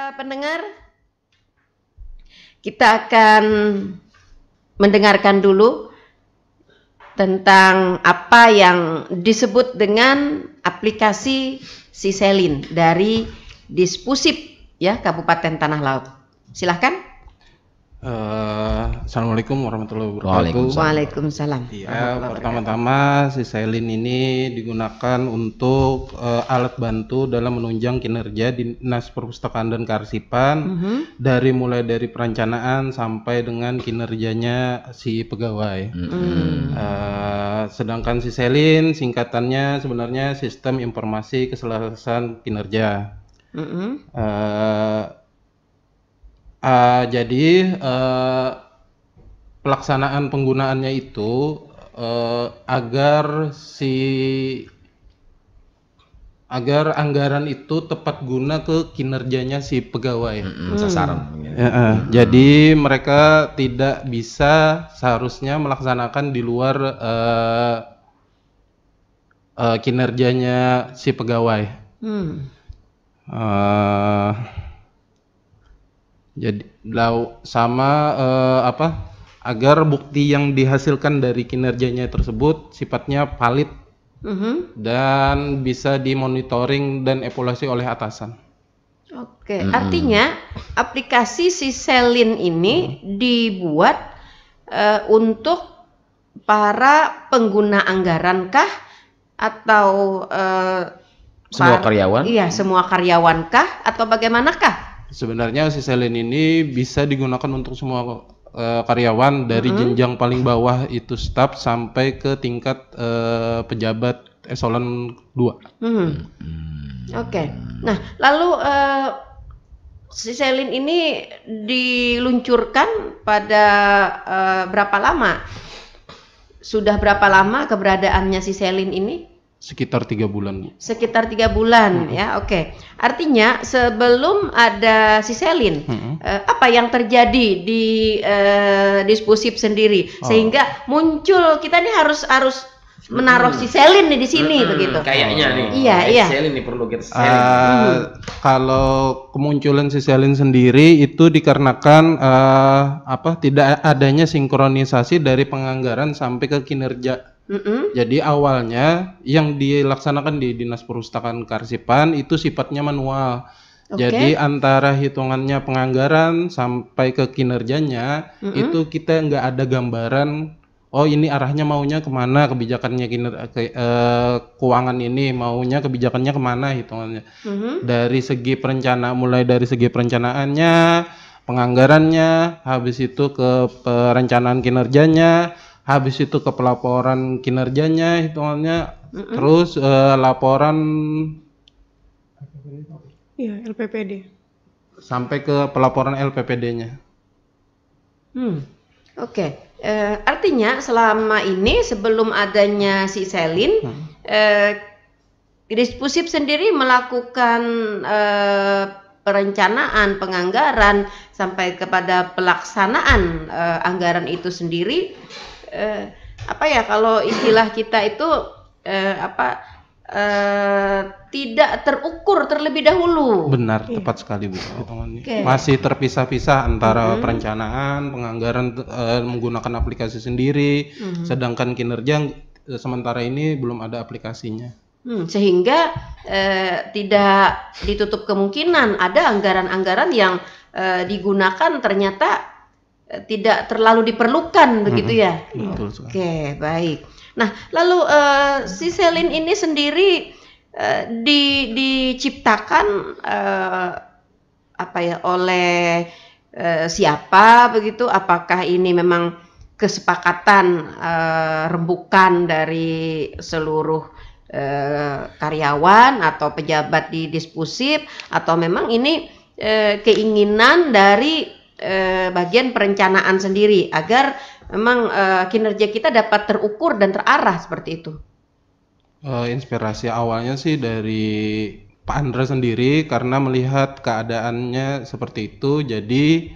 para pendengar, kita akan mendengarkan dulu tentang apa yang disebut dengan aplikasi Siselin dari Dispusip ya Kabupaten Tanah Laut. Silahkan. Assalamualaikum warahmatullahi wabarakatuh. Waalaikumsalam. Ya, pertama-tama Siselin ini digunakan untuk alat bantu dalam menunjang kinerja Dinas Perpustakaan dan Kearsipan mulai dari perencanaan sampai dengan kinerjanya si pegawai. Sedangkan Siselin singkatannya sebenarnya Sistem Informasi Keselarasan Kinerja. Jadi pelaksanaan penggunaannya itu agar anggaran itu tepat guna ke kinerjanya si pegawai. Sasaran. Jadi mereka tidak bisa seharusnya melaksanakan di luar kinerjanya si pegawai. Jadi agar bukti yang dihasilkan dari kinerjanya tersebut sifatnya valid dan bisa dimonitoring dan evaluasi oleh atasan. Oke, artinya aplikasi Siselin ini dibuat untuk para pengguna anggaran kah atau semua karyawan? Iya, semua karyawan kah atau bagaimanakah? Sebenarnya Siselin ini bisa digunakan untuk semua karyawan dari jenjang paling bawah itu staf sampai ke tingkat pejabat eselon 2. Oke. Nah, lalu Siselin ini diluncurkan pada berapa lama? Sudah berapa lama keberadaannya Siselin ini? Sekitar 3 bulan, Bu. Sekitar 3 bulan, ya, oke. Artinya sebelum ada Siselin, apa yang terjadi di Dispusip sendiri sehingga muncul kita nih harus menaruh Siselin nih di sini begitu. Kayaknya nih. Iya. Siselin nih perlu kita Siselin. Kalau kemunculan Siselin sendiri itu dikarenakan tidak adanya sinkronisasi dari penganggaran sampai ke kinerja. Jadi awalnya yang dilaksanakan di Dinas Perpustakaan Kearsipan itu sifatnya manual. Jadi antara hitungannya penganggaran sampai ke kinerjanya itu kita nggak ada gambaran. Oh, ini arahnya maunya kemana, kebijakannya keuangan ini maunya kebijakannya kemana hitungannya. Dari segi mulai dari segi perencanaannya, penganggarannya, habis itu ke perencanaan kinerjanya, habis itu ke pelaporan kinerjanya hitungannya, terus laporan LPPD sampai ke pelaporan LPPD-nya. Oke. Artinya selama ini sebelum adanya Siselin, Dispusip sendiri melakukan perencanaan, penganggaran sampai kepada pelaksanaan anggaran itu sendiri. Kalau istilah kita itu tidak terukur terlebih dahulu. Benar, tepat sekali, Bu. Masih terpisah-pisah antara perencanaan, penganggaran menggunakan aplikasi sendiri, sedangkan kinerja sementara ini belum ada aplikasinya. Sehingga tidak ditutup kemungkinan ada anggaran-anggaran yang digunakan ternyata tidak terlalu diperlukan begitu ya. Betul sekali. Oke, baik. Nah, lalu Siselin ini sendiri diciptakan oleh siapa begitu? Apakah ini memang kesepakatan rembukan dari seluruh karyawan atau pejabat di Dispusip, atau memang ini keinginan dari bagian perencanaan sendiri agar memang kinerja kita dapat terukur dan terarah seperti itu? Inspirasi awalnya sih dari Pak Andra sendiri karena melihat keadaannya seperti itu, jadi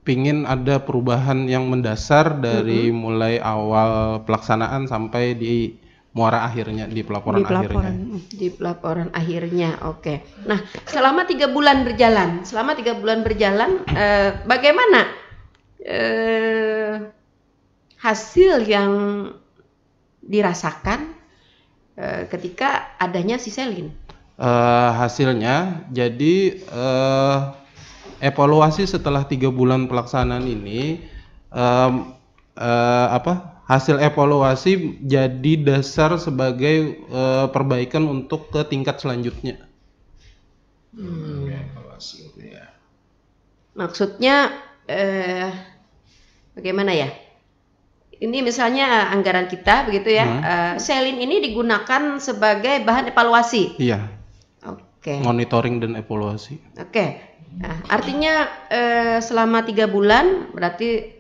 pingin ada perubahan yang mendasar dari mulai awal pelaksanaan sampai di muara akhirnya di pelaporan akhirnya. Di pelaporan akhirnya, oke. Nah, selama 3 bulan berjalan, bagaimana hasil yang dirasakan ketika adanya siselin? Hasilnya, jadi evaluasi setelah 3 bulan pelaksanaan ini, hasil evaluasi jadi dasar sebagai perbaikan untuk ke tingkat selanjutnya. Evaluasi itu ya. Maksudnya bagaimana ya? Ini misalnya anggaran kita begitu ya. Selin ini digunakan sebagai bahan evaluasi. Iya. Oke. Monitoring dan evaluasi. Oke. Nah, artinya selama 3 bulan berarti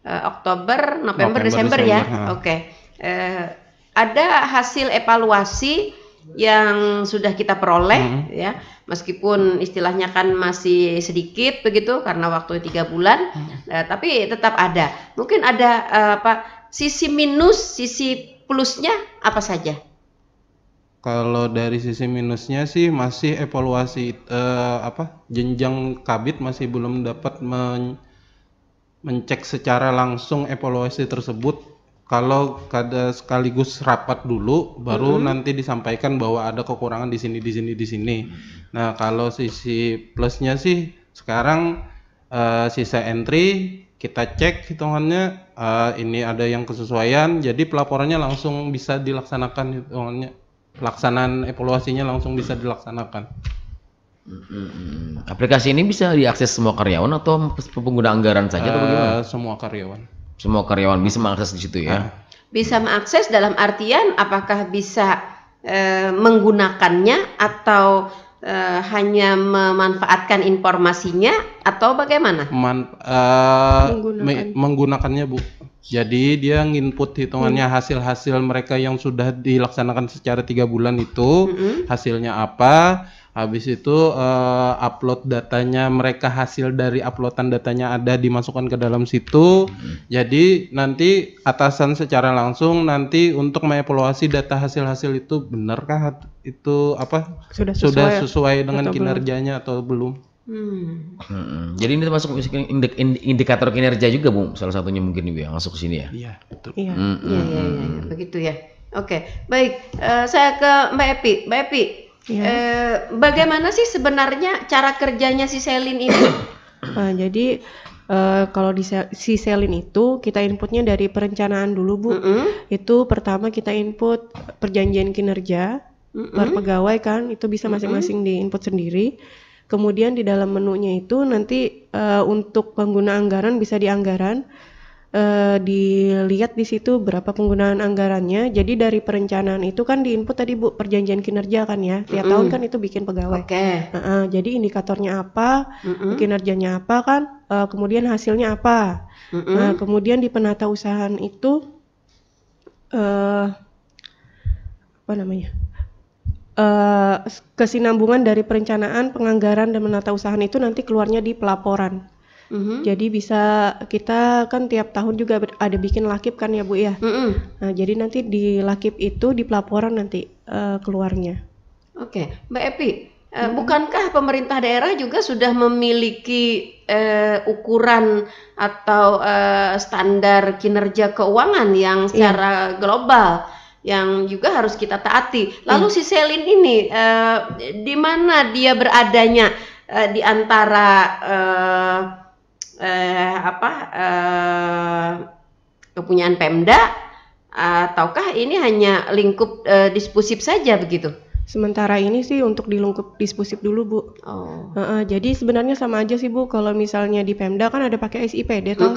Oktober, November, Desember ya. Oke. Ada hasil evaluasi yang sudah kita peroleh ya, meskipun istilahnya kan masih sedikit begitu karena waktu 3 bulan, tapi tetap ada. Mungkin ada sisi minus, sisi plusnya apa saja? Kalau dari sisi minusnya sih masih evaluasi jenjang kabit masih belum dapat mencek secara langsung evaluasi tersebut. Kalau sekaligus rapat dulu baru nanti disampaikan bahwa ada kekurangan di sini. Nah, kalau sisi plusnya sih sekarang sisa entry kita cek hitungannya, ini ada yang kesesuaian, jadi pelaporannya langsung bisa dilaksanakan hitungannya. Pelaksanaan evaluasinya langsung bisa dilaksanakan. Aplikasi ini bisa diakses semua karyawan atau pengguna anggaran saja atau bagaimana? Semua karyawan. Semua karyawan bisa mengakses di situ ya. Bisa mengakses dalam artian apakah bisa menggunakannya atau hanya memanfaatkan informasinya atau bagaimana? Menggunakannya, Bu. Jadi dia nginput hitungannya hasil-hasil mereka yang sudah dilaksanakan secara 3 bulan itu, hasilnya apa, habis itu upload datanya, mereka hasil dari uploadan datanya ada dimasukkan ke dalam situ. Jadi nanti atasan secara langsung nanti untuk mengevaluasi data hasil-hasil itu benarkah itu sudah sesuai dengan kinerjanya atau belum. Jadi ini termasuk indikator kinerja juga, Bu. Salah satunya mungkin Ibu yang masuk ke sini ya. Iya, betul. Iya, begitu ya. Oke, baik. Saya ke Mbak Epi. Mbak Epi, bagaimana sih sebenarnya cara kerjanya si Selin ini? Jadi kalau di si Selin itu kita inputnya dari perencanaan dulu, Bu. Itu pertama kita input perjanjian kinerja per pegawai kan, itu bisa masing-masing di input sendiri. Kemudian di dalam menunya itu nanti untuk pengguna anggaran bisa di anggaran, dilihat di situ berapa penggunaan anggarannya. Jadi dari perencanaan itu kan diinput tadi, Bu, perjanjian kinerja kan ya, tiap tahun kan itu bikin pegawai. Jadi indikatornya apa, kinerjanya apa kan, kemudian hasilnya apa. Nah, kemudian di penata usahaan itu kesinambungan dari perencanaan, penganggaran dan menata usahaan itu nanti keluarnya di pelaporan. Jadi bisa, kita kan tiap tahun juga ada bikin lakip kan ya, Bu ya. Nah, jadi nanti di lakip itu di pelaporan nanti keluarnya. Oke, Mbak Epi, bukankah pemerintah daerah juga sudah memiliki ukuran atau standar kinerja keuangan yang secara global yang juga harus kita taati? Lalu si Selin ini di mana dia beradanya di antara kepunyaan Pemda, ataukah ini hanya lingkup dispusif saja begitu? Sementara ini sih untuk di lingkup dispusif dulu, Bu. Jadi sebenarnya sama aja sih, Bu. Kalau misalnya di Pemda kan ada pakai SIPD toh.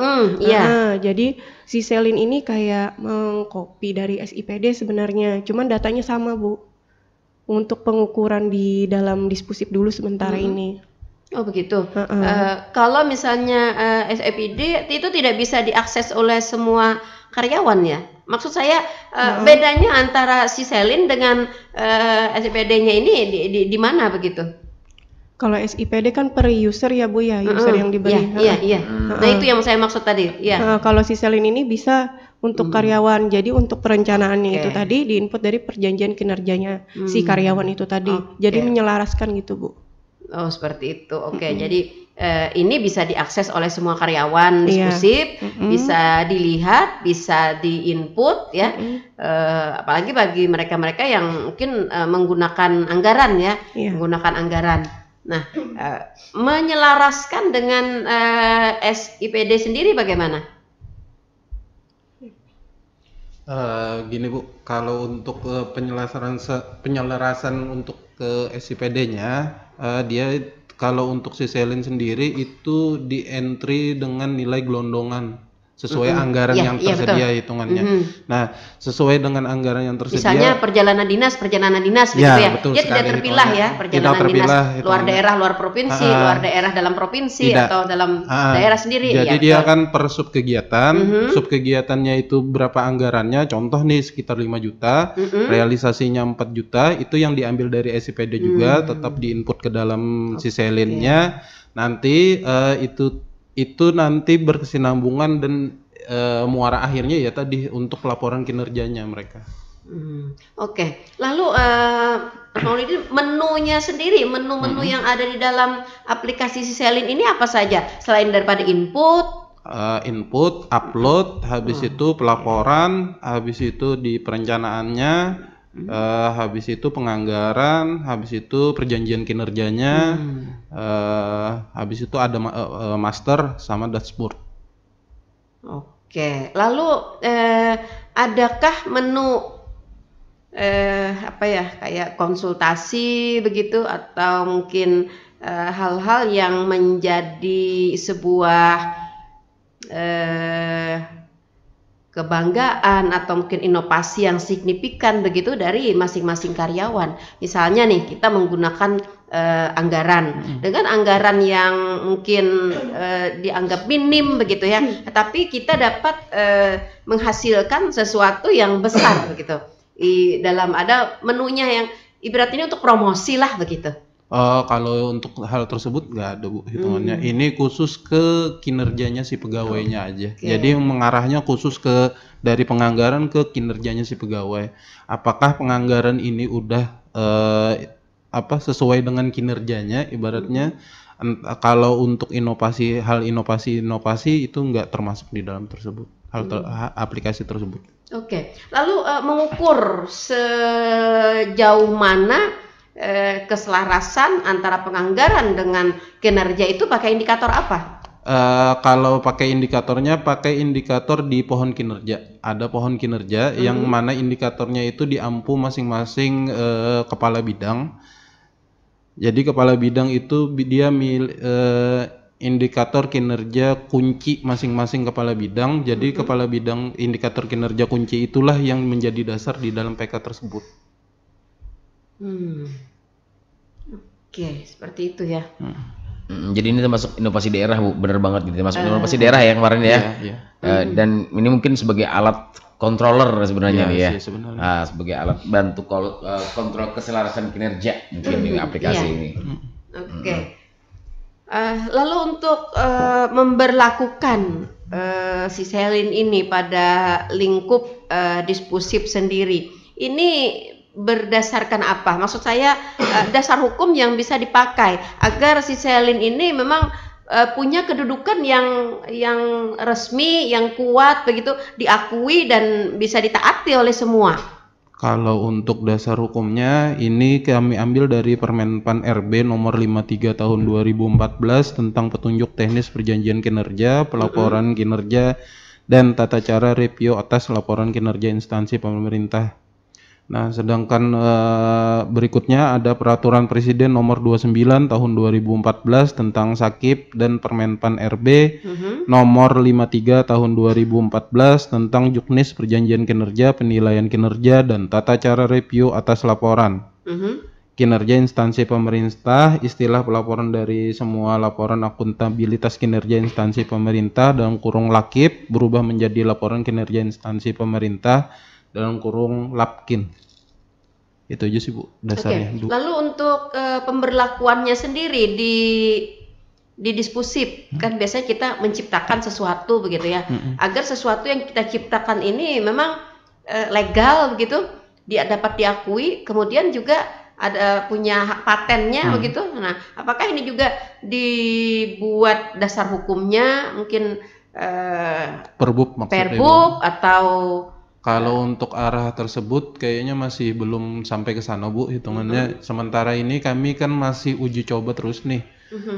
Jadi si Selin ini kayak mengcopy dari SIPD sebenarnya. Cuman datanya sama, Bu. Untuk pengukuran di dalam dispusif dulu sementara ini. Oh begitu. Kalau misalnya SIPD itu tidak bisa diakses oleh semua karyawan ya? Maksud saya bedanya antara si Selin dengan SIPD-nya ini di mana begitu? Kalau SIPD kan per user ya, Bu ya, user yang diberi. Iya. Nah itu yang saya maksud tadi. Iya. Kalau si Selin ini bisa untuk karyawan. Jadi untuk perencanaannya itu tadi diinput dari perjanjian kinerjanya si karyawan itu tadi. Jadi menyelaraskan gitu, Bu. Oh, seperti itu. Oke. Jadi ini bisa diakses oleh semua karyawan Dispusip, bisa dilihat, bisa diinput ya. Apalagi bagi mereka-mereka yang mungkin menggunakan anggaran ya, menggunakan anggaran. Nah, menyelaraskan dengan SIPD sendiri bagaimana? Gini Bu, kalau untuk penyelarasan untuk ke SIPD-nya, dia kalau untuk si Selin sendiri itu di entry dengan nilai gelondongan sesuai anggaran yang tersedia hitungannya. Nah, sesuai dengan anggaran yang tersedia. Misalnya perjalanan dinas begitu ya. Dia tidak terpilah ya, perjalanan dinas luar daerah, luar provinsi, luar daerah dalam provinsi atau dalam daerah sendiri. Jadi dia kan per sub kegiatan, sub kegiatannya itu berapa anggarannya, contoh nih sekitar 5 juta, realisasinya 4 juta, itu yang diambil dari SIPD juga, tetap diinput ke dalam si Selinnya. Nanti itu nanti berkesinambungan dan muara akhirnya ya tadi untuk laporan kinerjanya mereka. Oke. Lalu menunya sendiri, menu-menu yang ada di dalam aplikasi si Selin ini apa saja selain daripada input? Input, upload, habis itu pelaporan, habis itu di perencanaannya, habis itu penganggaran, habis itu perjanjian kinerjanya, habis itu ada master sama dashboard. Oke, lalu adakah menu kayak konsultasi begitu atau mungkin hal-hal yang menjadi sebuah kebanggaan atau mungkin inovasi yang signifikan begitu dari masing-masing karyawan. Misalnya nih kita menggunakan anggaran dengan anggaran yang mungkin dianggap minim begitu ya, tapi kita dapat menghasilkan sesuatu yang besar begitu. Di dalam ada menunya yang ibaratnya untuk promosi lah begitu. Kalau untuk hal tersebut nggak ada Bu hitungannya. Ini khusus ke kinerjanya si pegawainya aja. Jadi mengarahnya khusus ke dari penganggaran ke kinerjanya si pegawai. Apakah penganggaran ini udah sesuai dengan kinerjanya? Ibaratnya kalau untuk inovasi itu nggak termasuk di dalam tersebut. Aplikasi tersebut. Oke. Lalu mengukur sejauh mana keselarasan antara penganggaran dengan kinerja itu pakai indikator apa? Kalau pakai indikator di pohon kinerja. Ada pohon kinerja yang mana indikatornya itu diampu masing-masing kepala bidang. Jadi kepala bidang itu dia indikator kinerja kunci masing-masing kepala bidang. Jadi kepala bidang indikator kinerja kunci itulah yang menjadi dasar di dalam PK tersebut. Oke, seperti itu ya. Jadi ini termasuk inovasi daerah Bu, bener banget gitu. Termasuk inovasi daerah ya kemarin ya. Dan ini mungkin sebagai alat controller sebenarnya nih ya. Sebagai alat bantu kontrol keselarasan kinerja mungkin di aplikasi ini. Oke. Lalu untuk memberlakukan si Selin ini pada lingkup Dispusip sendiri, ini berdasarkan apa? Maksud saya dasar hukum yang bisa dipakai agar si Selin ini memang punya kedudukan yang resmi, yang kuat begitu, diakui dan bisa ditaati oleh semua. Kalau untuk dasar hukumnya ini kami ambil dari Permenpan RB nomor 53 tahun 2014 tentang petunjuk teknis perjanjian kinerja, pelaporan kinerja dan tata cara review atas laporan kinerja instansi pemerintah. Nah, sedangkan berikutnya ada Peraturan Presiden Nomor 29 Tahun 2014 tentang Sakip dan Permenpan RB Nomor 53 Tahun 2014 tentang Juknis Perjanjian Kinerja, Penilaian Kinerja dan Tata Cara Review atas Laporan Kinerja Instansi Pemerintah. Istilah pelaporan dari semua laporan akuntabilitas kinerja instansi pemerintah dalam kurung LAKIP berubah menjadi laporan kinerja instansi pemerintah dalam kurung Lapkin. Itu aja sih Bu dasarnya. Lalu untuk pemberlakuannya sendiri di dispusif kan biasanya kita menciptakan sesuatu begitu ya, agar sesuatu yang kita ciptakan ini memang legal begitu, dia dapat diakui, kemudian juga ada punya hak patennya begitu. Nah, apakah ini juga dibuat dasar hukumnya mungkin Perbub maksudnya Perbub atau kalau untuk arah tersebut kayaknya masih belum sampai ke sana Bu hitungannya. Sementara ini kami kan masih uji coba terus nih.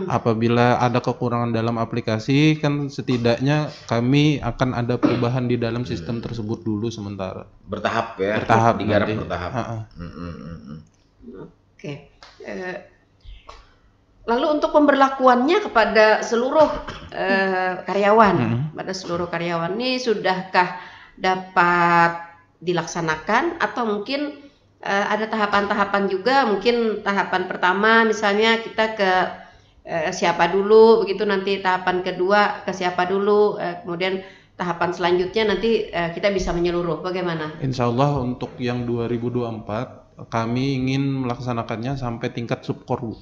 Apabila ada kekurangan dalam aplikasi kan setidaknya kami akan ada perubahan di dalam sistem tersebut dulu sementara. Bertahap ya. Bertahap digarap nanti. bertahap. Oke. Lalu untuk pemberlakuannya kepada seluruh karyawan, pada seluruh karyawan ini sudahkah dapat dilaksanakan atau mungkin ada tahapan-tahapan juga, mungkin tahapan pertama misalnya kita ke siapa dulu begitu, nanti tahapan kedua ke siapa dulu, kemudian tahapan selanjutnya nanti kita bisa menyeluruh, bagaimana? Insya Allah untuk yang 2024 kami ingin melaksanakannya sampai tingkat subkor Bu.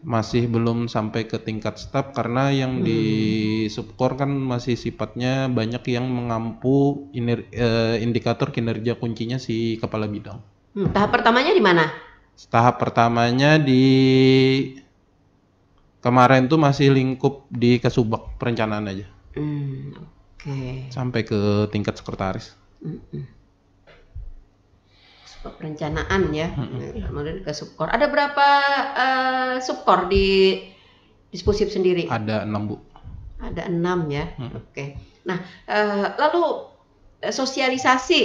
Masih belum sampai ke tingkat staf karena yang di subkor kan masih sifatnya banyak yang mengampu indikator kinerja kuncinya si kepala bidang. Tahap pertamanya di mana? Tahap pertamanya di kemarin tuh masih lingkup di Kasubag perencanaan aja. Oke. Sampai ke tingkat sekretaris. Perencanaan ya, kemudian ke subkor. Ada berapa subkor di dispusif sendiri? Ada 6 Bu. Ada 6 ya. Oke. Nah, lalu sosialisasi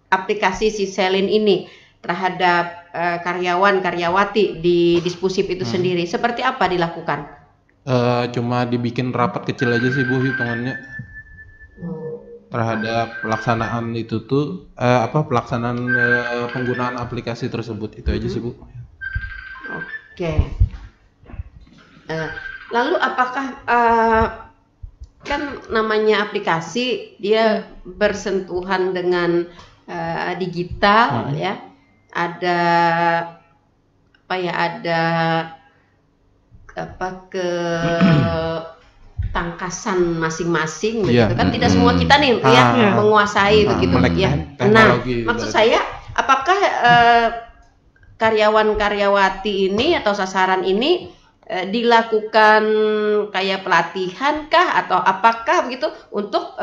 aplikasi si Selin ini terhadap karyawan karyawati di dispusif itu sendiri seperti apa dilakukan? Cuma dibikin rapat kecil aja sih Bu hitungannya. Terhadap pelaksanaan itu tuh pelaksanaan penggunaan aplikasi tersebut itu aja sih Bu. Oke. Lalu apakah kan namanya aplikasi dia bersentuhan dengan digital ya, ada tangkasan masing-masing begitu kan, tidak semua kita nih menguasai begitu ya. Nah, maksud saya apakah karyawan-karyawati ini atau sasaran ini dilakukan kayak pelatihan kah atau apakah begitu untuk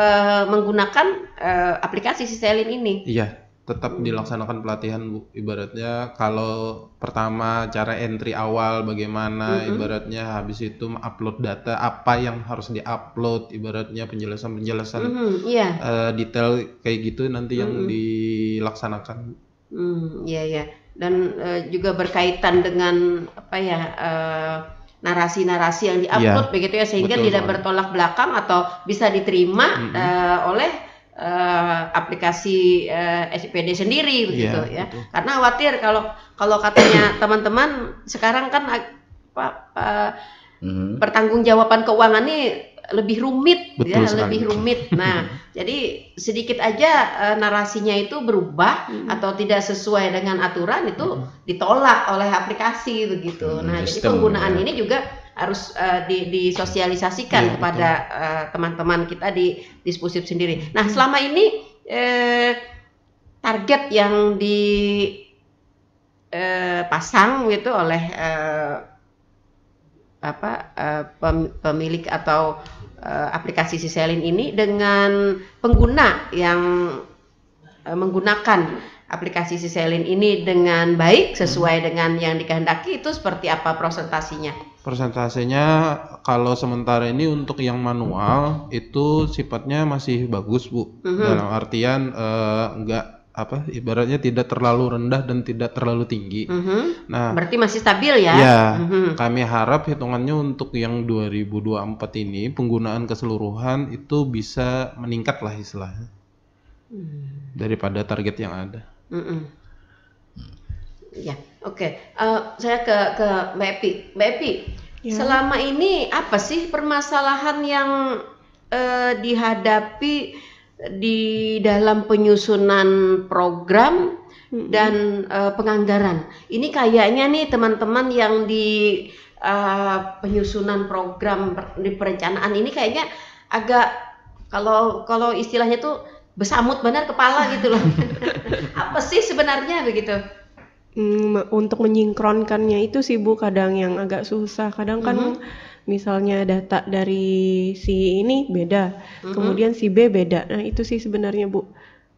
menggunakan aplikasi si Selin ini? Iya, tetap dilaksanakan pelatihan Bu. Ibaratnya kalau pertama cara entry awal bagaimana, ibaratnya habis itu upload data apa yang harus diupload, ibaratnya penjelasan-penjelasan detail kayak gitu nanti yang dilaksanakan. Iya. Dan juga berkaitan dengan narasi-narasi yang diupload begitu ya, sehingga tidak bertolak belakang atau bisa diterima oleh aplikasi SPD sendiri begitu ya. Betul. Karena khawatir kalau katanya teman-teman sekarang kan pertanggungjawaban keuangan ini lebih rumit. Betul ya, sekali. Lebih rumit. Nah, jadi sedikit aja narasinya itu berubah atau tidak sesuai dengan aturan itu ditolak oleh aplikasi begitu. Nah, jadi penggunaan ini juga harus disosialisasikan kepada teman-teman kita di dispusif sendiri. Nah, selama ini target yang dipasang gitu oleh pemilik atau aplikasi si Selin ini dengan pengguna yang menggunakan aplikasi si Selin ini dengan baik sesuai dengan yang dikehendaki, itu seperti apa persentasinya? Persentasenya kalau sementara ini untuk yang manual itu sifatnya masih bagus Bu. Dalam artian ibaratnya tidak terlalu rendah dan tidak terlalu tinggi. Nah, berarti masih stabil ya? Ya, kami harap hitungannya untuk yang 2024 ini penggunaan keseluruhan itu bisa meningkat lah istilahnya daripada target yang ada. Ya, oke. Saya ke Mbak Epi. Mbak Epi, selama ini apa sih permasalahan yang dihadapi di dalam penyusunan program dan penganggaran? Ini kayaknya nih teman-teman yang di penyusunan program di perencanaan ini kayaknya agak kalau istilahnya tuh besamut benar kepala gitu loh. Apa sih sebenarnya begitu? Untuk menyinkronkannya itu sih Bu kadang yang agak susah. Kadang kan misalnya data dari si ini beda, kemudian si B beda. Nah itu sih sebenarnya Bu.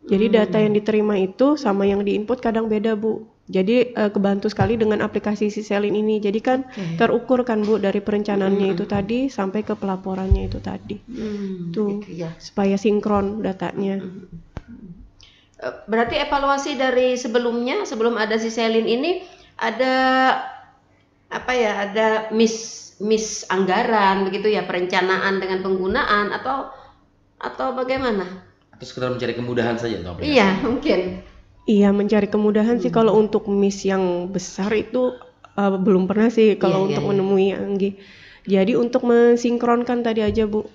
Jadi data yang diterima itu sama yang diinput kadang beda Bu. Jadi kebantu sekali dengan aplikasi Siselin ini. Jadi kan terukur kan Bu dari perencanaannya itu tadi sampai ke pelaporannya itu tadi. Tuh gitu ya. supaya sinkron datanya. Berarti evaluasi dari sebelumnya, sebelum ada Siselin ini ada apa ya? Ada miss anggaran begitu ya, perencanaan dengan penggunaan atau bagaimana? Atau sekedar mencari kemudahan saja atau aplikasi? Iya, mungkin. Iya, mencari kemudahan sih. Kalau untuk miss yang besar itu belum pernah sih kalau untuk menemui Anggi. Jadi untuk mensinkronkan tadi aja Bu,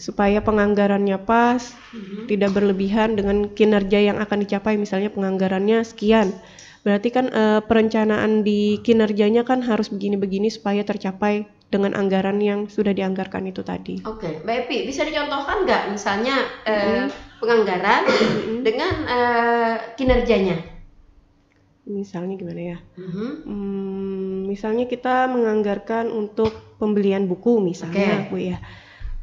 supaya penganggarannya pas, tidak berlebihan dengan kinerja yang akan dicapai. Misalnya penganggarannya sekian, berarti kan perencanaan di kinerjanya kan harus begini-begini supaya tercapai dengan anggaran yang sudah dianggarkan itu tadi. Oke, Mbak Epi, bisa dicontohkan nggak misalnya penganggaran dengan kinerjanya? Misalnya gimana ya? Misalnya kita menganggarkan untuk pembelian buku misalnya Bu ya.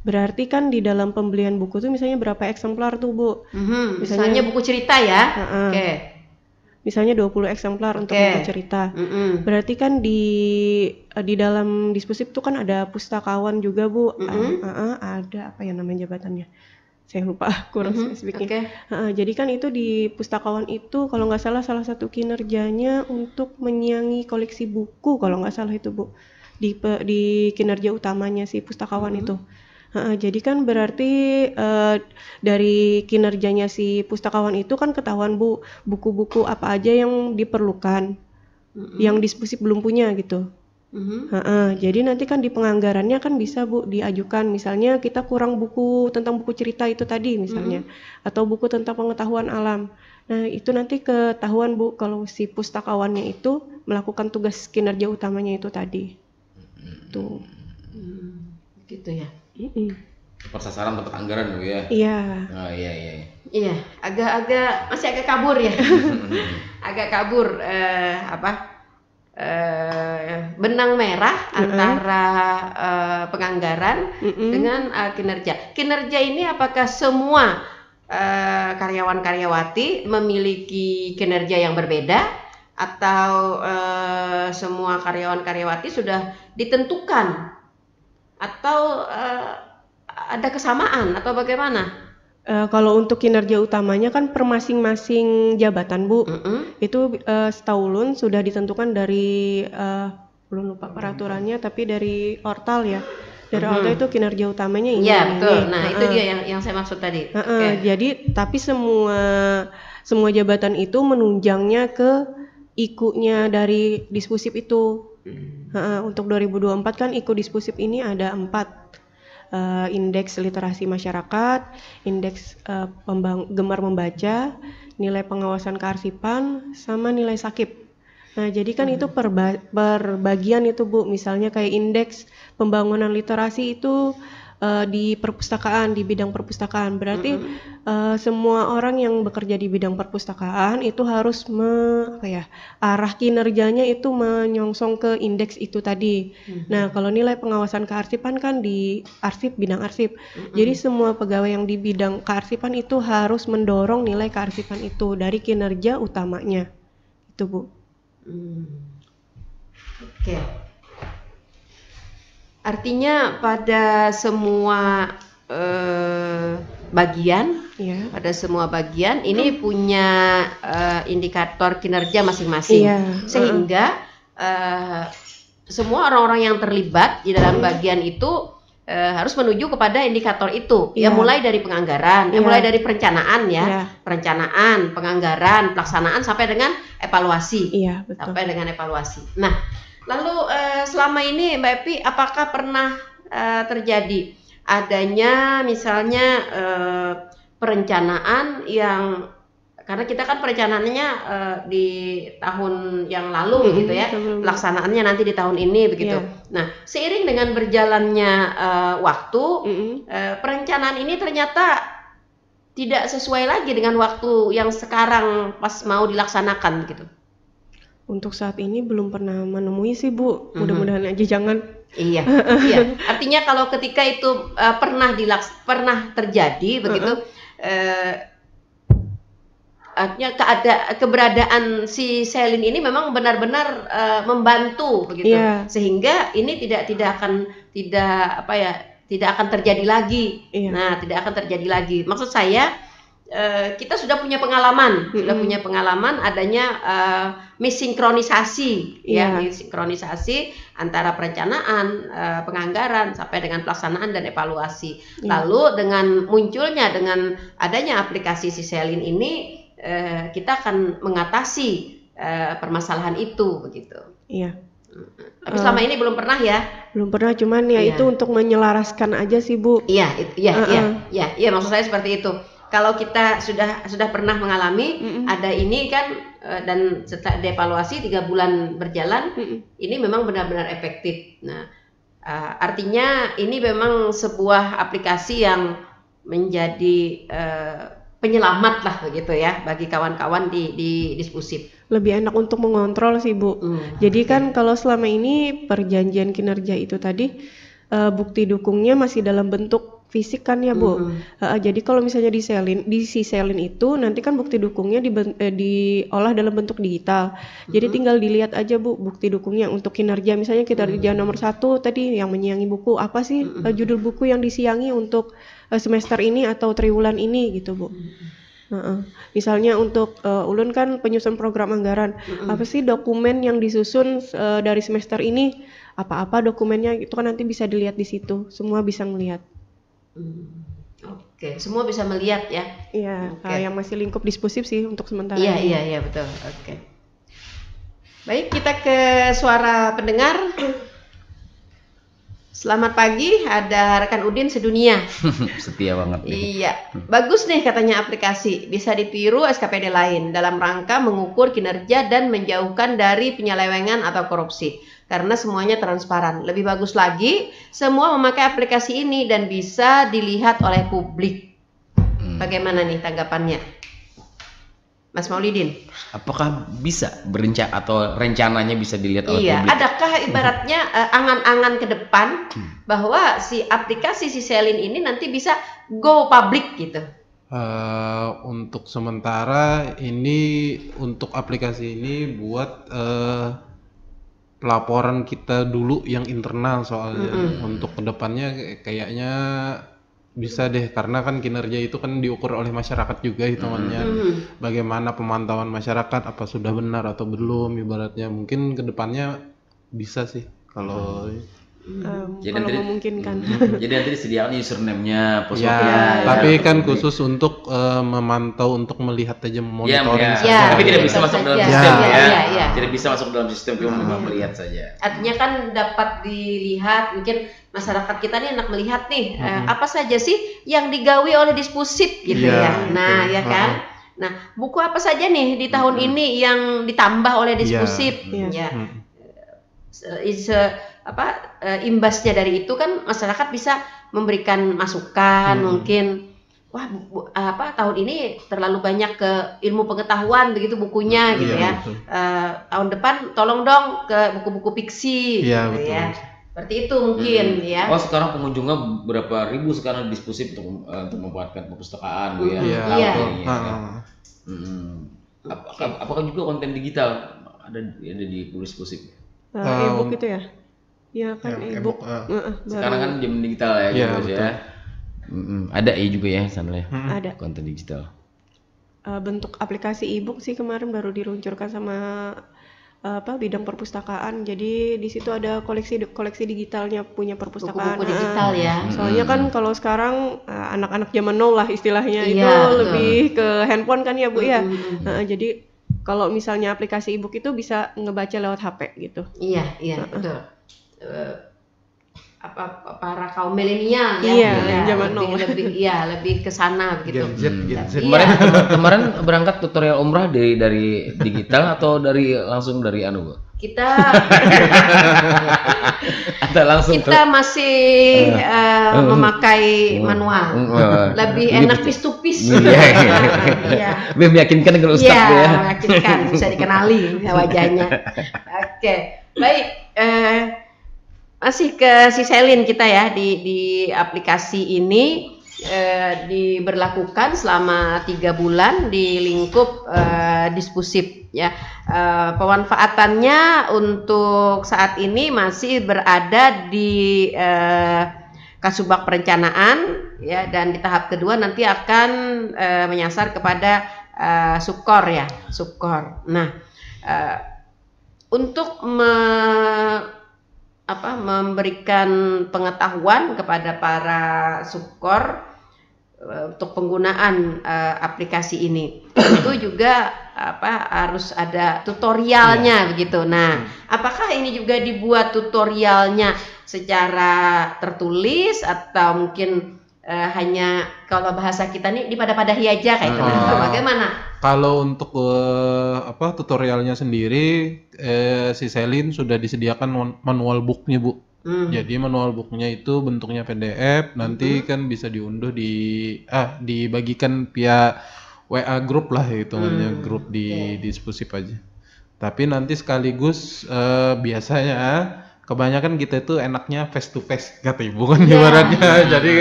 Berarti kan di dalam pembelian buku tuh misalnya berapa eksemplar tuh Bu? Misalnya buku cerita ya. Misalnya 20 eksemplar untuk buku cerita. Berarti kan di dalam disposif itu kan ada pustakawan juga Bu. Ada apa ya namanya jabatannya? Saya lupa, kurang spesifiknya. Jadi kan itu di pustakawan itu kalau nggak salah satu kinerjanya untuk menyiangi koleksi buku kalau nggak salah itu Bu. Di kinerja utamanya si pustakawan itu. Jadi kan berarti dari kinerjanya si pustakawan itu kan ketahuan Bu, buku-buku apa aja yang diperlukan, yang disposif belum punya gitu. Jadi nanti kan di penganggarannya kan bisa Bu diajukan, misalnya kita kurang buku tentang buku cerita itu tadi misalnya, atau buku tentang pengetahuan alam. Nah itu nanti ketahuan Bu kalau si pustakawannya itu melakukan tugas kinerja utamanya itu tadi. Tuh. Gitu ya. Persasaran tempat anggaran Bu ya. Iya. Oh iya. Iya, masih agak kabur ya. Agak kabur benang merah antara penganggaran dengan kinerja. Kinerja ini apakah semua karyawan-karyawati memiliki kinerja yang berbeda atau semua karyawan-karyawati sudah ditentukan atau ada kesamaan atau bagaimana? Kalau untuk kinerja utamanya kan per masing-masing jabatan Bu, itu setahun sudah ditentukan dari belum lupa peraturannya, tapi dari Ortal ya. Dari Ortal itu kinerja utamanya ini. Iya betul. Nah itu dia yang saya maksud tadi. Jadi tapi semua jabatan itu menunjangnya ke IKU-nya dari disposif itu. Untuk 2024 kan IKU disposif ini ada 4. Indeks literasi masyarakat, indeks gemar membaca, nilai pengawasan kearsipan, sama nilai sakip. Nah jadi kan itu per bagian itu Bu, misalnya kayak indeks pembangunan literasi itu di perpustakaan, di bidang perpustakaan. Berarti semua orang yang bekerja di bidang perpustakaan itu harus arah kinerjanya itu menyongsong ke indeks itu tadi. Nah, kalau nilai pengawasan kearsipan kan di bidang arsip. Jadi semua pegawai yang di bidang kearsipan itu harus mendorong nilai kearsipan itu dari kinerja utamanya. Itu Bu. Oke. Artinya pada semua bagian, pada semua bagian ini punya indikator kinerja masing-masing, sehingga semua orang-orang yang terlibat di dalam bagian itu harus menuju kepada indikator itu, ya mulai dari penganggaran, mulai dari perencanaan perencanaan, penganggaran, pelaksanaan sampai dengan evaluasi, sampai dengan evaluasi. Nah. Lalu selama ini Mbak Epi apakah pernah terjadi adanya misalnya perencanaan yang karena kita kan perencanaannya di tahun yang lalu gitu ya, pelaksanaannya nanti di tahun ini begitu. Nah, seiring dengan berjalannya waktu, perencanaan ini ternyata tidak sesuai lagi dengan waktu yang sekarang pas mau dilaksanakan gitu. Untuk saat ini belum pernah menemui sih Bu, mudah-mudahan aja jangan. Iya, iya. Artinya kalau ketika itu pernah terjadi begitu, artinya keberadaan si Selin ini memang benar-benar membantu begitu, sehingga ini tidak akan terjadi lagi. Nah, tidak akan terjadi lagi. Maksud saya kita sudah punya pengalaman, adanya missinkronisasi, missinkronisasi antara perencanaan, penganggaran sampai dengan pelaksanaan dan evaluasi. Lalu dengan adanya aplikasi si Selin ini, kita akan mengatasi permasalahan itu begitu. Iya. Tapi selama ini belum pernah ya? Belum pernah, cuman itu untuk menyelaraskan aja sih Bu. Iya, maksud saya seperti itu. Kalau kita sudah pernah mengalami ada ini kan, dan setelah dievaluasi 3 bulan berjalan, ini memang benar-benar efektif. Nah, artinya ini memang sebuah aplikasi yang menjadi penyelamat lah begitu ya bagi kawan-kawan di Dispusip. Lebih enak untuk mengontrol sih Bu. Jadi kan kalau selama ini perjanjian kinerja itu tadi bukti dukungnya masih dalam bentuk fisik kan ya Bu. Jadi kalau misalnya di si Selin itu nanti kan bukti dukungnya diolah dalam bentuk digital. Jadi tinggal dilihat aja Bu bukti dukungnya untuk kinerja. Misalnya kinerja nomor 1 tadi yang menyiangi buku, apa sih judul buku yang disiangi untuk semester ini atau triwulan ini gitu Bu. Misalnya untuk ulun kan penyusun program anggaran, apa sih dokumen yang disusun dari semester ini, apa-apa dokumennya itu kan nanti bisa dilihat di situ, semua bisa ngelihat. Oke, semua bisa melihat ya. Iya, yang masih lingkup Dispusip sih untuk sementara. Iya betul. Oke. Baik, kita ke suara pendengar. Selamat pagi, ada rekan Udin sedunia. Setia banget nih. Iya, bagus nih katanya aplikasi. Bisa ditiru SKPD lain dalam rangka mengukur kinerja dan menjauhkan dari penyelewengan atau korupsi. Karena semuanya transparan. Lebih bagus lagi, semua memakai aplikasi ini dan bisa dilihat oleh publik. Bagaimana nih tanggapannya, Mas Maulidin? Apakah bisa atau rencananya bisa dilihat oleh publik? Adakah ibaratnya angan-angan ke depan bahwa si aplikasi si Selin ini nanti bisa go public gitu? Untuk sementara ini untuk aplikasi ini buat pelaporan kita dulu yang internal soalnya. Untuk kedepannya kayaknya bisa deh, karena kan kinerja itu kan diukur oleh masyarakat juga hitungannya. Bagaimana pemantauan masyarakat, apa sudah benar atau belum, ibaratnya mungkin kedepannya bisa sih kalau jadi kalau memungkinkan. Jadi nanti disediakan username-nya, tapi kan khusus untuk memantau, untuk melihat aja, monitoring saja. Tapi tidak bisa masuk dalam sistem Tidak bisa masuk dalam sistem, cuma memang melihat saja. Artinya kan dapat dilihat, mungkin masyarakat kita nih enak melihat nih apa saja sih yang digawi oleh Dispusip gitu ya. Nah, ya kan? Nah, buku apa saja nih di tahun ini yang ditambah oleh Dispusip? Imbasnya dari itu kan masyarakat bisa memberikan masukan, mungkin wah tahun ini terlalu banyak ke ilmu pengetahuan begitu bukunya gitu ya. Tahun depan tolong dong ke buku-buku fiksi gitu ya. Seperti itu mungkin ya. Oh, sekarang pengunjungnya berapa ribu sekarang Dispusip untuk membuatkan perpustakaan Bu ya. Apakah juga konten digital ada di Dispusip? E-book itu ya? Ya kan e-book. Sekarang kan jam digital ya gitu ya. Ada juga ya sana ya. Ada konten digital. Bentuk aplikasi e-book sih kemarin baru diluncurkan sama bidang perpustakaan. Jadi di situ ada koleksi digitalnya punya perpustakaan. Buku digital ya. Soalnya kan kalau sekarang anak-anak zaman now lah istilahnya itu lebih ke handphone kan ya Bu ya. Jadi kalau misalnya aplikasi e-book itu bisa ngebaca lewat HP gitu. Iya betul. para kaum milenial ya, iya, zaman lebih ke sana begitu. Kemarin berangkat tutorial umrah dari digital atau langsung dari anu, Bu? Kita masih memakai manual, lebih enak piece to piece. Lebih meyakinkan dengan Ustaz ya. Meyakinkan, bisa dikenali wajahnya. Oke, baik. Masih ke si Selin kita ya di aplikasi ini diberlakukan selama 3 bulan di lingkup Dispusip ya. Pemanfaatannya untuk saat ini masih berada di Kasubag Perencanaan ya, dan di tahap kedua nanti akan menyasar kepada Subkor ya, Subkor. Nah, untuk memberikan pengetahuan kepada para Subkor untuk penggunaan aplikasi ini, itu juga harus ada tutorialnya begitu. Nah, apakah ini juga dibuat tutorialnya secara tertulis atau mungkin hanya kalau bahasa kita nih dipada-padahi aja kayak gitu? Bagaimana? Kalau untuk tutorialnya sendiri, si Selin sudah disediakan manual booknya, Bu. Jadi manual booknya itu bentuknya PDF, nanti kan bisa diunduh dibagikan via WA grup lah, hitungannya grup di Dispusip aja. Tapi nanti sekaligus biasanya kebanyakan kita itu enaknya face to face, kata Ibu kan ibaratnya. Jadi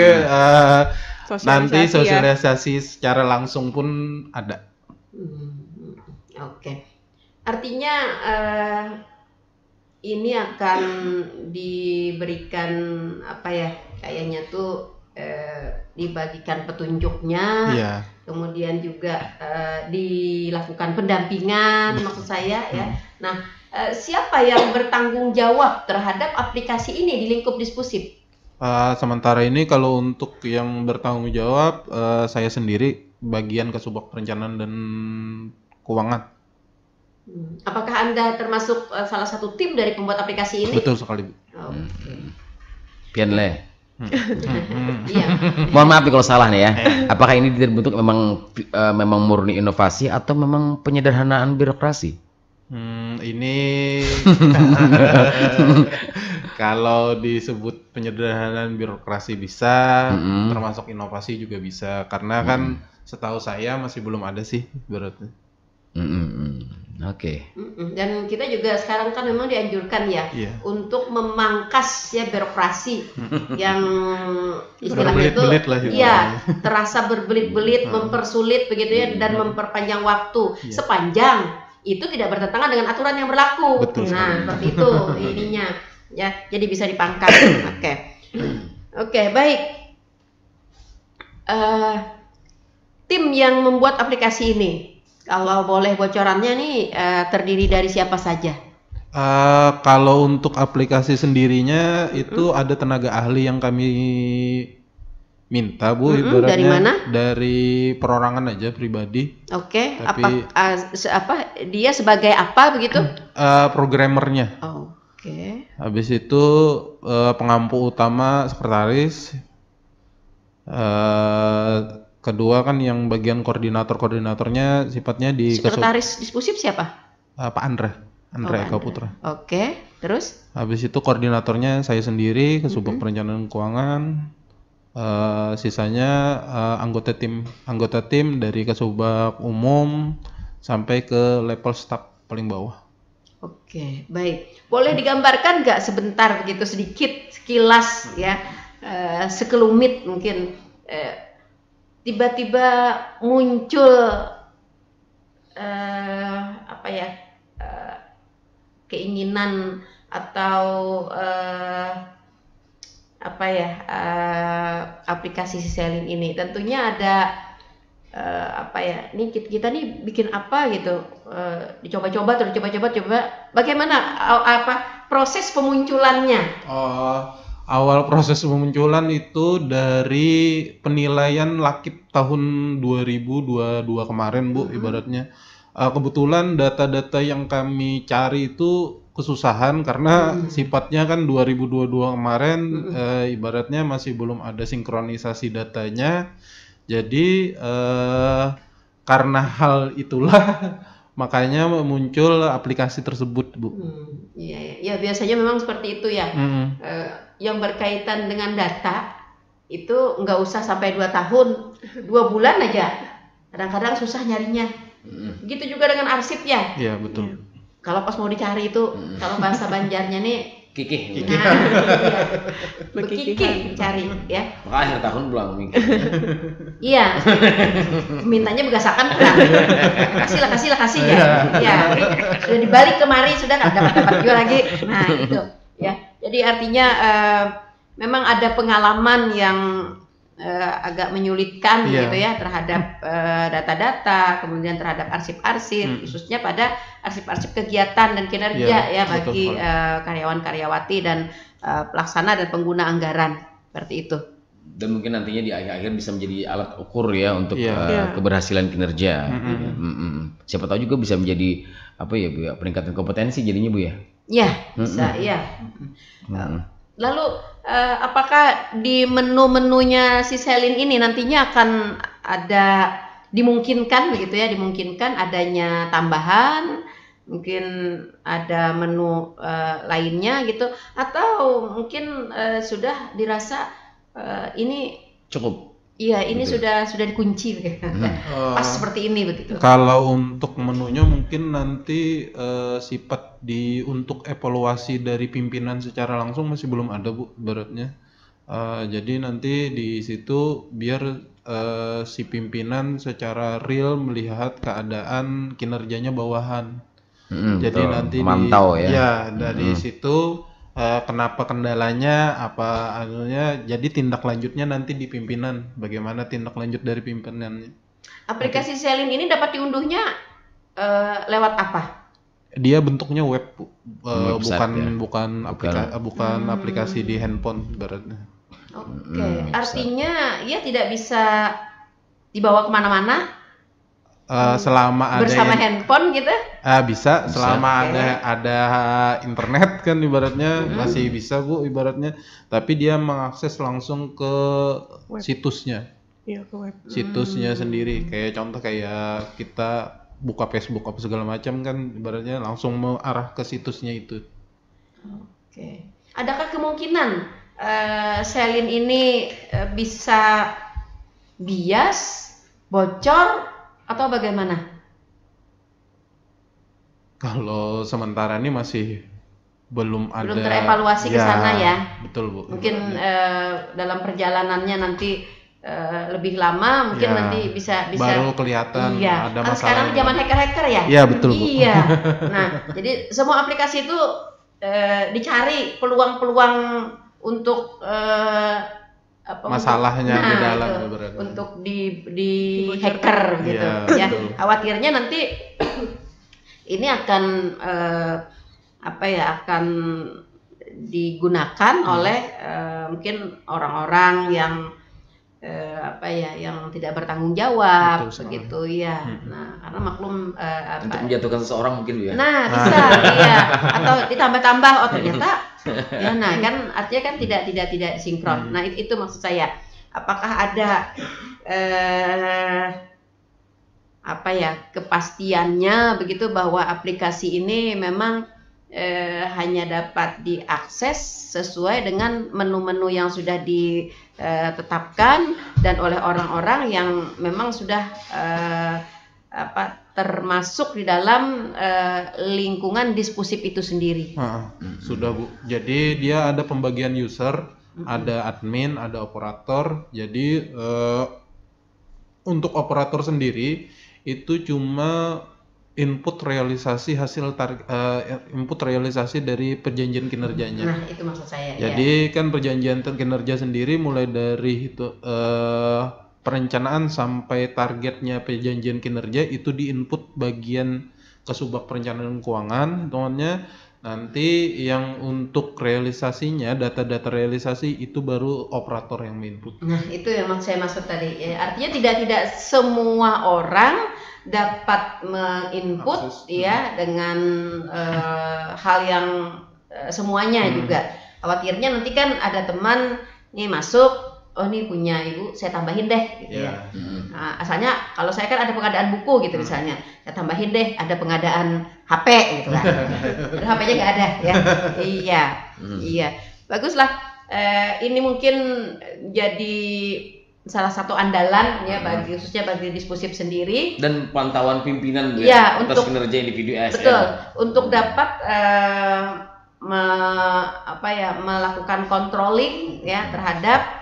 nanti sosialisasi secara langsung pun ada. Oke. Artinya ini akan diberikan kayaknya tuh dibagikan petunjuknya, kemudian juga dilakukan pendampingan, maksud saya ya. Nah, siapa yang bertanggung jawab terhadap aplikasi ini di lingkup Dispusip? Sementara ini kalau untuk yang bertanggung jawab saya sendiri, bagian Kasubag Perencanaan dan Keuangan. Apakah Anda termasuk salah satu tim dari pembuat aplikasi ini? Betul sekali, Bu. Pianle. Iya. Mohon maaf kalau salah nih ya. Apakah ini terbentuk memang murni inovasi atau memang penyederhanaan birokrasi? Ini kalau disebut penyederhanaan birokrasi bisa, termasuk inovasi juga bisa, karena kan setahu saya masih belum ada sih berarti. Oke. Dan kita juga sekarang kan memang dianjurkan ya untuk memangkas ya birokrasi yang istilahnya itu terasa berbelit-belit, mempersulit begitu ya, dan memperpanjang waktu sepanjang itu tidak bertentangan dengan aturan yang berlaku. Nah, seperti itu ininya ya, jadi bisa dipangkas. Oke, baik. Tim yang membuat aplikasi ini, kalau boleh bocorannya nih, terdiri dari siapa saja? Kalau untuk aplikasi sendirinya itu ada tenaga ahli yang kami minta, Bu, ibaratnya dari mana? Dari perorangan aja pribadi. Oke. Tapi dia sebagai apa begitu? Programmernya. Oke. Habis itu pengampu utama sekretaris. Kedua kan yang bagian koordinatornya sifatnya di Sekretaris Dispusip siapa? Pak Andre Eka Putra. Oke, terus? Habis itu koordinatornya saya sendiri, Kasubag Perencanaan Keuangan. Sisanya anggota tim dari Kasubag umum sampai ke level staf paling bawah. Oke, baik. Boleh digambarkan nggak sebentar begitu sedikit sekilas ya, sekelumit mungkin. Tiba-tiba muncul keinginan atau aplikasi si Selin ini. Tentunya ada ini kita nih bikin apa gitu, dicoba-coba. Bagaimana proses pemunculannya? Awal proses pemunculan itu dari penilaian Lakip tahun 2022 kemarin, Bu, ibaratnya. Kebetulan data-data yang kami cari itu kesusahan karena sifatnya kan 2022 kemarin ibaratnya masih belum ada sinkronisasi datanya. Jadi karena hal itulah makanya muncul aplikasi tersebut, Bu. Iya, ya biasanya memang seperti itu ya. Yang berkaitan dengan data itu nggak usah sampai 2 tahun, 2 bulan aja. Kadang-kadang susah nyarinya. Begitu juga dengan arsip ya. Iya, betul. Kalau pas mau dicari itu, kalau bahasa Banjarnya nih Kikih. nah, iya. Bekikih cari ya. Maka akhir tahun pulang minggu. Iya. Mintanya begasakan pulang. Kasih ya. Iya. Sudah dibalik kemari sudah nggak dapat juga lagi. Nah itu ya. Jadi artinya memang ada pengalaman yang agak menyulitkan gitu ya terhadap data-data, kemudian terhadap arsip-arsip, khususnya pada arsip-arsip kegiatan dan kinerja ya bagi karyawan-karyawati dan pelaksana dan pengguna anggaran seperti itu. Dan mungkin nantinya di akhir-akhir bisa menjadi alat ukur ya untuk keberhasilan kinerja. Siapa tahu juga bisa menjadi apa ya Bu ya, peningkatan kompetensi jadinya Bu ya. Ya bisa ya. Lalu apakah di menu-menunya si Selin ini nantinya akan ada dimungkinkan begitu ya, dimungkinkan adanya tambahan, mungkin ada menu lainnya gitu, atau mungkin sudah dirasa ini cukup. Iya, ini betul. sudah dikunci begitu. Pas seperti ini begitu. Kalau untuk menunya mungkin nanti sifat untuk evaluasi dari pimpinan secara langsung masih belum ada Bu, beratnya. Jadi nanti di situ biar si pimpinan secara real melihat keadaan kinerjanya bawahan. Jadi betul. Nanti memantau dari situ kenapa kendalanya, apa anunya, jadi tindak lanjutnya nanti di pimpinan, bagaimana tindak lanjut dari pimpinannya. Aplikasi Selin ini dapat diunduhnya lewat apa? Dia bentuknya web, bukan aplikasi di handphone beratnya. Oke, artinya ya tidak bisa dibawa kemana-mana. Selama ada bersama handphone gitu? Bisa selama ada internet kan ibaratnya masih bisa Bu ibaratnya, tapi dia mengakses langsung ke web. Situsnya. Iya, ke web. Situsnya sendiri, kayak contoh kayak kita buka Facebook apa segala macam kan ibaratnya langsung mengarah ke situsnya itu. Oke. Adakah kemungkinan Selin ini bisa bias, bocor atau bagaimana? Kalau sementara ini masih belum terevaluasi ke sana ya. Betul Bu. Mungkin dalam perjalanannya nanti lebih lama mungkin nanti bisa baru kelihatan ada masalah. Sekarang zaman hacker ya. Iya betul Bu. Iya. Nah, jadi semua aplikasi itu dicari peluang-peluang untuk masalahnya di dalam untuk di hacker gitu ya. Khawatirnya nanti ini akan akan digunakan oleh mungkin orang-orang yang yang tidak bertanggung jawab begitu ya. Nah, karena maklum untuk menjatuhkan seseorang mungkin ya. Nah, bisa ya. Atau ditambah-tambah ternyata ya, nah kan artinya kan tidak sinkron. Nah, itu maksud saya. Apakah ada kepastiannya begitu bahwa aplikasi ini memang hanya dapat diakses sesuai dengan menu-menu yang sudah ditetapkan dan oleh orang-orang yang memang sudah termasuk di dalam lingkungan Dispusip itu sendiri. Sudah Bu. Jadi dia ada pembagian user, ada admin, ada operator. Jadi untuk operator sendiri itu cuma input realisasi input realisasi dari perjanjian kinerjanya. Nah, itu maksud saya. Jadi kan perjanjian kinerja sendiri mulai dari itu perencanaan sampai targetnya perjanjian kinerja itu diinput bagian Kasubag Perencanaan Keuangan, temannya. Nanti yang untuk realisasinya, data-data realisasi itu baru operator yang input. Nah, itu yang saya maksud tadi. Artinya tidak semua orang dapat menginput ya dengan hal yang semuanya juga. Khawatirnya nanti kan ada teman nih masuk, oh ini punya ibu, saya tambahin deh gitu ya. Nah, asalnya kalau saya kan ada pengadaan buku gitu misalnya, saya tambahin deh ada pengadaan HP gitu kan. HP-nya nggak ada ya. Iya, baguslah. Ini mungkin jadi salah satu andalan ya bagi khususnya bagi Dispusip sendiri dan pantauan pimpinan ya atas untuk kinerja individu ASN. Betul, untuk dapat melakukan controlling ya terhadap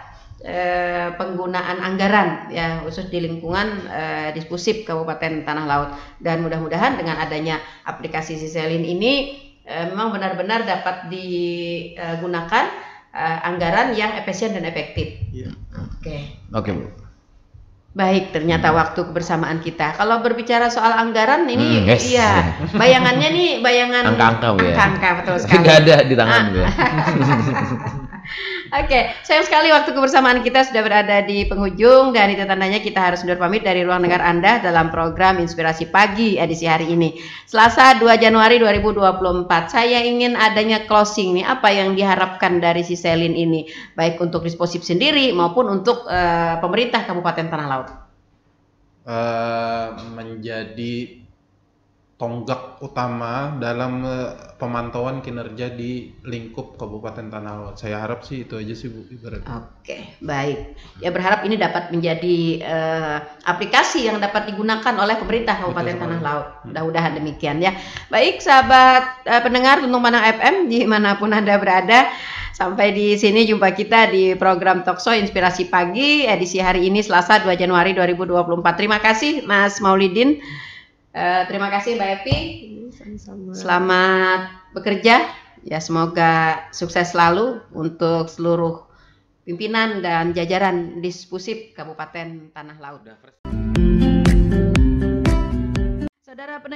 penggunaan anggaran ya khusus di lingkungan Dispusip Kabupaten Tanah Laut, dan mudah-mudahan dengan adanya aplikasi Siselin ini memang benar-benar dapat digunakan anggaran yang efisien dan efektif. Oke, Bu. Baik, ternyata waktu kebersamaan kita. Kalau berbicara soal anggaran ini, iya, bayangannya nih bayangan angka-angka, Bu, ya. Angka betul sekali. Nggak ada di tangan, Bu. Oke, sayang sekali waktu kebersamaan kita sudah berada di penghujung, dan itu tandanya kita harus undur pamit dari ruang dengar Anda dalam program Inspirasi Pagi edisi hari ini. Selasa 2 Januari 2024. Saya ingin adanya closing nih, apa yang diharapkan dari Siselin ini, baik untuk Dispusip sendiri maupun untuk pemerintah Kabupaten Tanah Laut. Menjadi tonggak utama dalam pemantauan kinerja di lingkup Kabupaten Tanah Laut. Saya harap sih itu aja sih, Bu, ibaratnya. Oke, baik. Ya berharap ini dapat menjadi aplikasi yang dapat digunakan oleh pemerintah Kabupaten Tanah Laut. Mudah-mudahan demikian ya. Baik, sahabat pendengar Tuntung Panang FM dimanapun Anda berada. Sampai di sini jumpa kita di program Talkshow Inspirasi Pagi edisi hari ini Selasa 2 Januari 2024. Terima kasih Mas Maulidin. Terima kasih Mbak Epi. Selamat bekerja. Ya, semoga sukses selalu untuk seluruh pimpinan dan jajaran Dispusip Kabupaten Tanah Laut. Saudara pendengar